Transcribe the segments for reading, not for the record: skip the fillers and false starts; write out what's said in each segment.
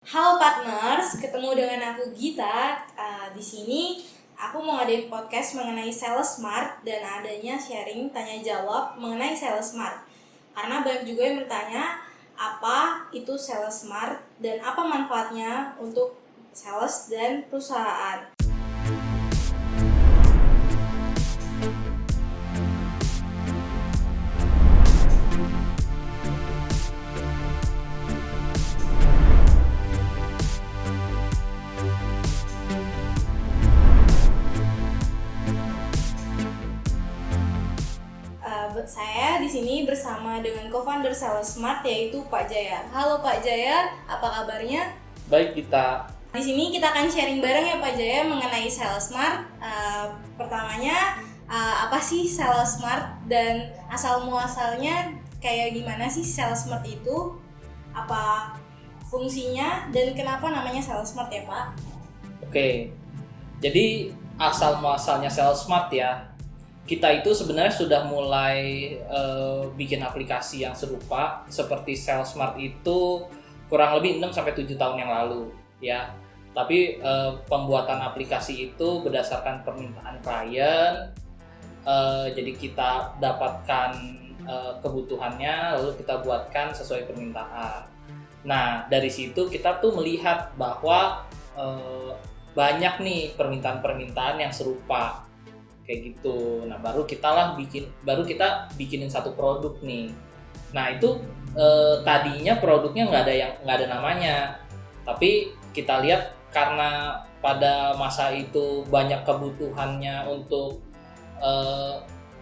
Halo partners, ketemu dengan aku Gita. Di sini aku mau ngadain podcast mengenai Sales Smart dan adanya sharing tanya jawab mengenai Sales Smart. Karena banyak juga yang bertanya apa itu Sales Smart dan apa manfaatnya untuk sales dan perusahaan. Saya di sini bersama dengan co-founder Sales Smart yaitu Pak Jaya. Halo Pak Jaya, apa kabarnya? Baik, kita. Di sini kita akan sharing bareng ya Pak Jaya mengenai Sales Smart. Pertamanya apa sih Sales Smart dan asal muasalnya kayak gimana sih Sales Smart itu? Apa fungsinya dan kenapa namanya Sales Smart ya Pak? Oke. Jadi asal muasalnya Sales Smart ya. Kita itu sebenarnya sudah mulai bikin aplikasi yang serupa seperti Sales Smart itu kurang lebih 6 sampai 7 tahun yang lalu ya. Tapi pembuatan aplikasi itu berdasarkan permintaan klien. Jadi kita dapatkan kebutuhannya lalu kita buatkan sesuai permintaan. Nah, dari situ kita tuh melihat bahwa banyak nih permintaan-permintaan yang serupa kayak gitu. Nah, baru kita bikinin satu produk nih. Nah, itu tadinya produknya nggak ada namanya. Tapi kita lihat karena pada masa itu banyak kebutuhannya untuk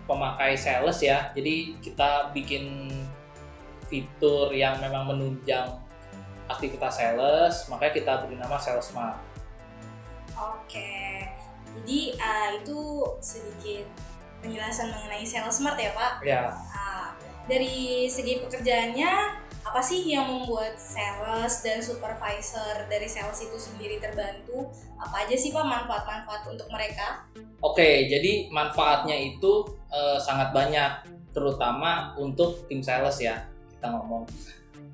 pemakai sales ya. Jadi kita bikin fitur yang memang menunjang aktivitas sales, makanya kita beri nama Sales Smart. Oke, jadi itu sedikit penjelasan mengenai Sales Smart ya Pak? Ya. Dari segi pekerjaannya, apa sih yang membuat sales dan supervisor dari sales itu sendiri terbantu? Apa aja sih Pak manfaat-manfaat untuk mereka? Oke, jadi manfaatnya itu sangat banyak, terutama untuk tim sales ya, kita ngomong.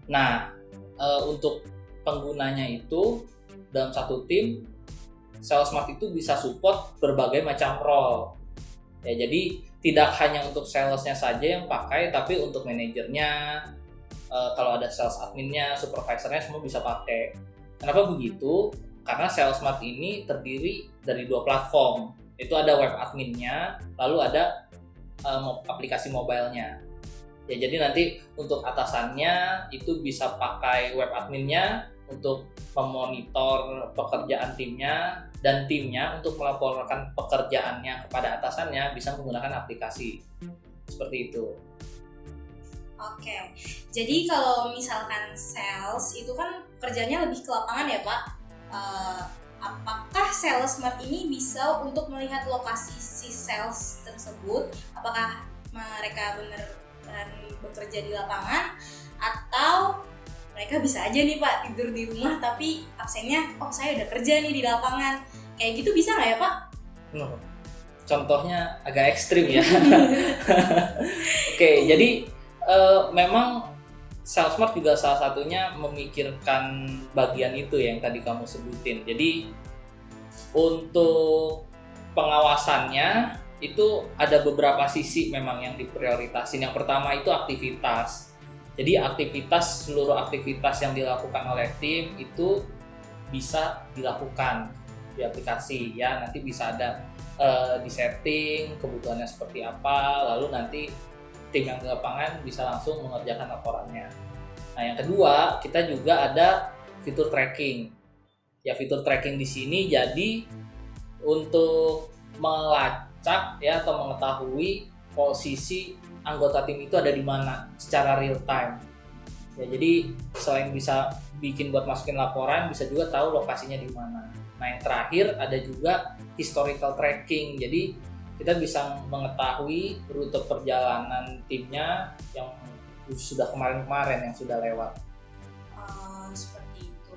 Nah, untuk penggunanya itu dalam satu tim, Sales Smart itu bisa support berbagai macam role. Ya, jadi tidak hanya untuk salesnya saja yang pakai, tapi untuk manajernya, kalau ada sales adminnya, supervisornya semua bisa pakai. Kenapa begitu? Karena Sales Smart ini terdiri dari 2 platform. Itu ada web adminnya, lalu ada aplikasi mobilenya. Ya, jadi nanti untuk atasannya itu bisa pakai web adminnya untuk memonitor pekerjaan timnya, dan timnya untuk melaporkan pekerjaannya kepada atasannya bisa menggunakan aplikasi. Seperti itu. Oke, jadi kalau misalkan sales itu kan kerjanya lebih ke lapangan ya Pak. Apakah Sales Smart ini bisa untuk melihat lokasi si sales tersebut? Apakah mereka beneran bekerja di lapangan atau mereka bisa aja nih Pak tidur di rumah tapi absennya, oh saya udah kerja nih di lapangan. Kayak gitu bisa nggak ya Pak? Contohnya agak ekstrim ya. Oke, jadi memang Sales Smart juga salah satunya memikirkan bagian itu yang tadi kamu sebutin. Jadi untuk pengawasannya itu ada beberapa sisi memang yang diprioritasin. Yang pertama itu aktivitas. Jadi seluruh aktivitas yang dilakukan oleh tim itu bisa dilakukan di aplikasi ya. Nanti bisa ada di setting kebutuhannya seperti apa, lalu nanti tim yang di lapangan bisa langsung mengerjakan laporannya. Nah, yang kedua, kita juga ada fitur tracking. Ya, fitur tracking di sini jadi untuk melacak ya atau mengetahui posisi anggota tim itu ada di mana secara real time. Ya, jadi selain bisa bikin buat masukin laporan, bisa juga tahu lokasinya di mana. Nah, yang terakhir ada juga historical tracking. Jadi kita bisa mengetahui rute perjalanan timnya yang sudah kemarin-kemarin yang sudah lewat. Seperti itu.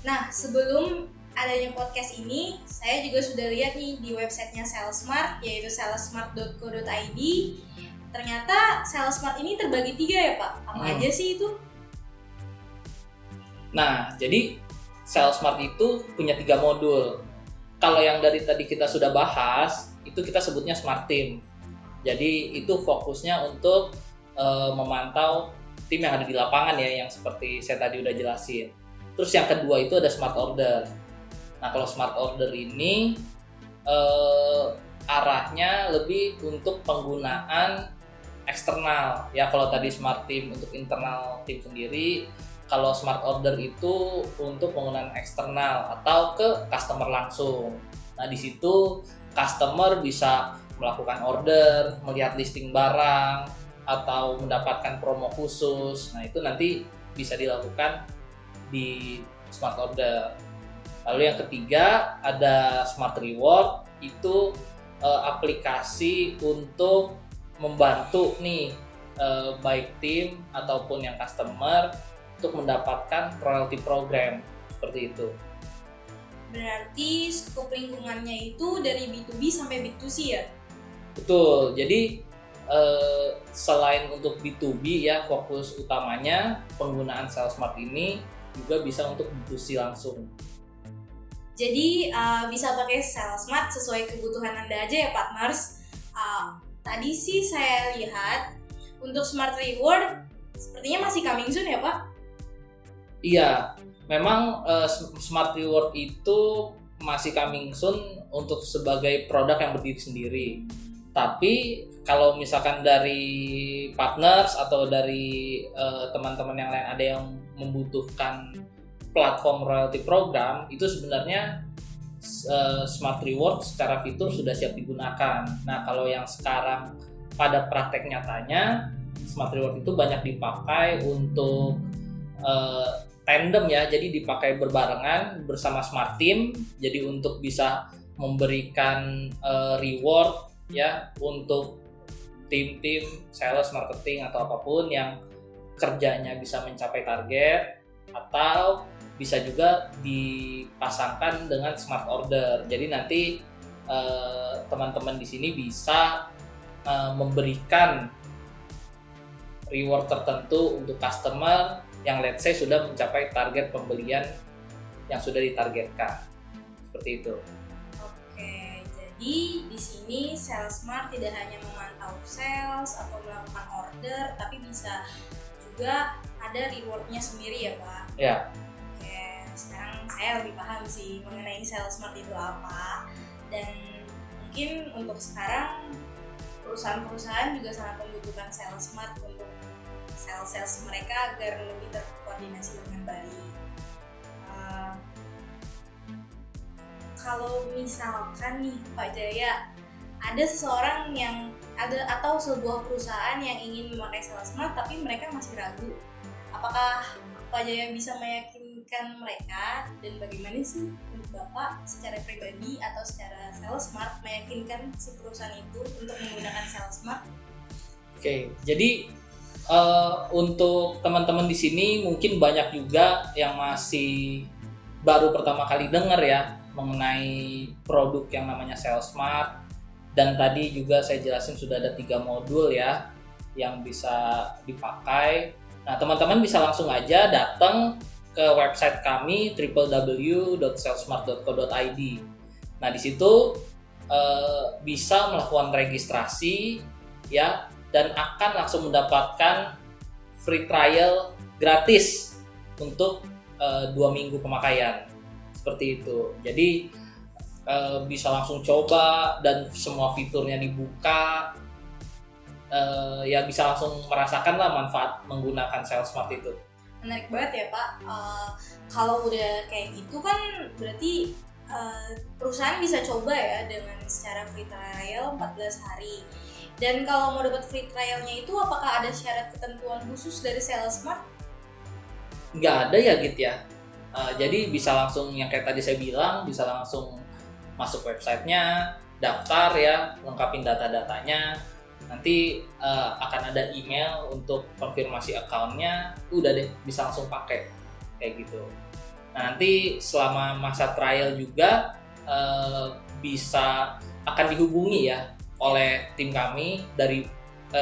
Nah, sebelum adanya podcast ini, saya juga sudah lihat nih di websitenya Sales Smart, yaitu salesmart.co.id. Ternyata Sales Smart ini terbagi 3 ya Pak? Apa aja sih itu? Nah, jadi Sales Smart itu punya 3 modul. Kalau yang dari tadi kita sudah bahas, itu kita sebutnya Smart Team. Jadi itu fokusnya untuk memantau tim yang ada di lapangan ya, yang seperti saya tadi udah jelasin. Terus yang kedua itu ada Smart Order. Nah, kalau Smart Order ini arahnya lebih untuk penggunaan eksternal ya. Kalau tadi Smart Team untuk internal tim sendiri, kalau Smart Order itu untuk penggunaan eksternal atau ke customer langsung. Nah, di situ customer bisa melakukan order, melihat listing barang, atau mendapatkan promo khusus. Nah, itu nanti bisa dilakukan di Smart Order. Lalu yang ketiga ada Smart Reward, itu aplikasi untuk membantu nih baik tim ataupun yang customer untuk mendapatkan royalty program seperti itu. Berarti skop lingkungannya itu dari B2B sampai B2C ya? Betul. Jadi selain untuk B2B ya, fokus utamanya penggunaan Sales Smart ini juga bisa untuk B2C langsung. Jadi bisa pakai Sales Smart sesuai kebutuhan Anda aja ya partners. Tadi sih saya lihat untuk Smart Reward sepertinya masih coming soon ya Pak? Iya, memang Smart Reward itu masih coming soon untuk sebagai produk yang berdiri sendiri. Tapi kalau misalkan dari partners atau dari teman-teman yang lain ada yang membutuhkan platform royalty program, itu sebenarnya Smart Reward secara fitur sudah siap digunakan. Nah, kalau yang sekarang pada praktek nyatanya, Smart Reward itu banyak dipakai untuk tandem ya, jadi dipakai berbarengan bersama Smart Team, jadi untuk bisa memberikan reward ya untuk tim-tim sales, marketing atau apapun yang kerjanya bisa mencapai target, atau bisa juga dipasangkan dengan Smart Order. Jadi nanti teman-teman di sini bisa memberikan reward tertentu untuk customer yang let's say sudah mencapai target pembelian yang sudah ditargetkan. Seperti itu. Oke, jadi di sini Sales Smart tidak hanya memantau sales atau melakukan order, tapi bisa juga ada rewardnya sendiri ya Pak? Ya. Oke, sekarang saya lebih paham sih mengenai Sales Smart itu apa. Dan mungkin untuk sekarang perusahaan-perusahaan juga sangat membutuhkan Sales Smart untuk sales mereka agar lebih terkoordinasi dengan baik. Kalau misalkan nih Pak Jaya, ada seseorang yang ada atau sebuah perusahaan yang ingin memakai Sales Smart tapi mereka masih ragu, apakah Pak Jaya bisa meyakinkan mereka, dan bagaimana sih untuk Bapak secara pribadi atau secara Sales Smart meyakinkan si perusahaan itu untuk menggunakan Sales Smart? Oke, jadi untuk teman-teman di sini mungkin banyak juga yang masih baru pertama kali dengar ya mengenai produk yang namanya Sales Smart. Dan tadi juga saya jelasin sudah ada 3 modul ya yang bisa dipakai. Nah, teman-teman bisa langsung aja datang ke website kami www.salesmart.co.id. Nah, di situ bisa melakukan registrasi ya, dan akan langsung mendapatkan free trial gratis untuk 2 minggu pemakaian. Seperti itu. Jadi bisa langsung coba dan semua fiturnya dibuka, ya bisa langsung merasakan lah manfaat menggunakan Sales Smart itu. Menarik banget ya Pak. Kalau udah kayak gitu kan berarti perusahaan bisa coba ya dengan secara free trial 14 hari. Dan kalau mau dapat free trialnya itu apakah ada syarat ketentuan khusus dari Sales Smart? Nggak ada ya Git ya. Jadi bisa langsung yang kayak tadi saya bilang, bisa langsung masuk websitenya, daftar ya, lengkapin data-datanya. Nanti akan ada email untuk konfirmasi akunnya, udah deh bisa langsung pakai kayak gitu. Nah, nanti selama masa trial juga bisa akan dihubungi ya oleh tim kami dari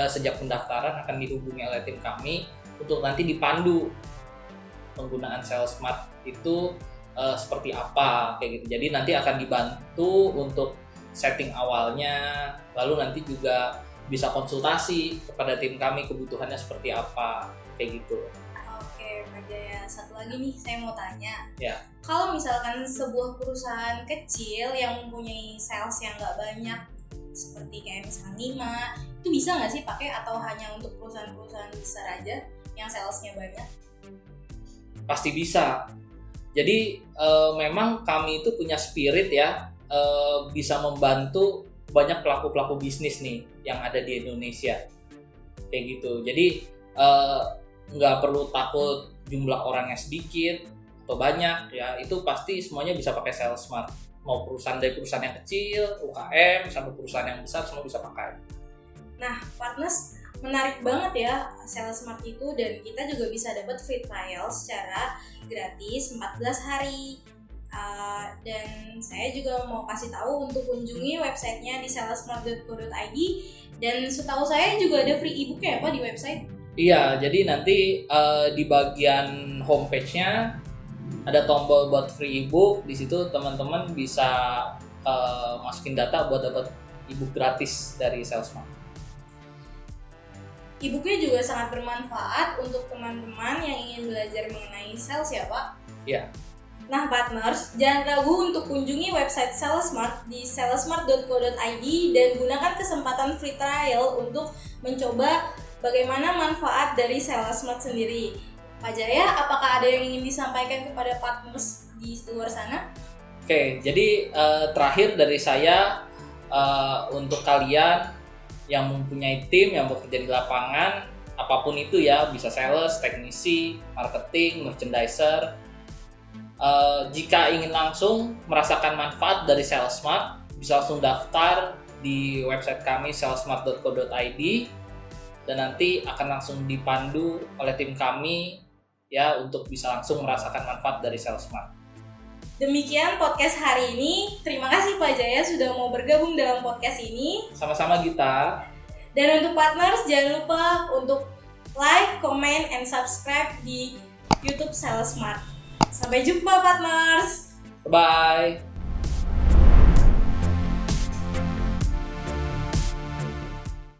sejak pendaftaran akan dihubungi oleh tim kami untuk nanti dipandu penggunaan Sales Smart itu seperti apa kayak gitu. Jadi nanti akan dibantu untuk setting awalnya, lalu nanti juga bisa konsultasi kepada tim kami kebutuhannya seperti apa kayak gitu. Oke, Pak Jaya. Satu lagi nih saya mau tanya. Ya. Kalau misalkan sebuah perusahaan kecil yang mempunyai sales yang nggak banyak, seperti kayak misalnya 5, itu bisa nggak sih pakai atau hanya untuk perusahaan-perusahaan besar aja yang salesnya banyak? Pasti bisa. Jadi memang kami itu punya spirit ya, bisa membantu banyak pelaku-pelaku bisnis nih yang ada di Indonesia kayak gitu. Jadi nggak perlu takut jumlah orangnya sedikit atau banyak ya, itu pasti semuanya bisa pakai Sales Smart. Mau perusahaan dari perusahaan yang kecil, UKM, sampai perusahaan yang besar semua bisa pakai. Nah, partners, menarik banget ya Sales Smart itu, dan kita juga bisa dapat free trial secara gratis 14 hari. Dan saya juga mau kasih tahu untuk kunjungi websitenya di salesmart.co.id, dan setahu saya juga ada free ebook ya Pak di website. Iya, jadi nanti di bagian homepage-nya ada tombol buat free ebook. Di situ teman-teman bisa masukin data buat dapat ebook gratis dari Salesmart. E-booknya juga sangat bermanfaat untuk teman-teman yang ingin belajar mengenai sales ya Pak. Iya. Nah partners, jangan ragu untuk kunjungi website Salesmart di salesmart.co.id dan gunakan kesempatan free trial untuk mencoba bagaimana manfaat dari Salesmart sendiri. Pak Jaya, apakah ada yang ingin disampaikan kepada partners di luar sana? Oke, jadi terakhir dari saya, untuk kalian yang mempunyai tim yang bekerja di lapangan, apapun itu ya, bisa sales, teknisi, marketing, merchandiser, jika ingin langsung merasakan manfaat dari Salesmart, bisa langsung daftar di website kami salesmart.co.id, dan nanti akan langsung dipandu oleh tim kami ya untuk bisa langsung merasakan manfaat dari Salesmart. Demikian podcast hari ini. Terima kasih Pak Jaya sudah mau bergabung dalam podcast ini. Sama-sama Gita. Dan untuk partners, jangan lupa untuk like, comment, and subscribe di YouTube Salesmart. Sampai jumpa partners. Bye.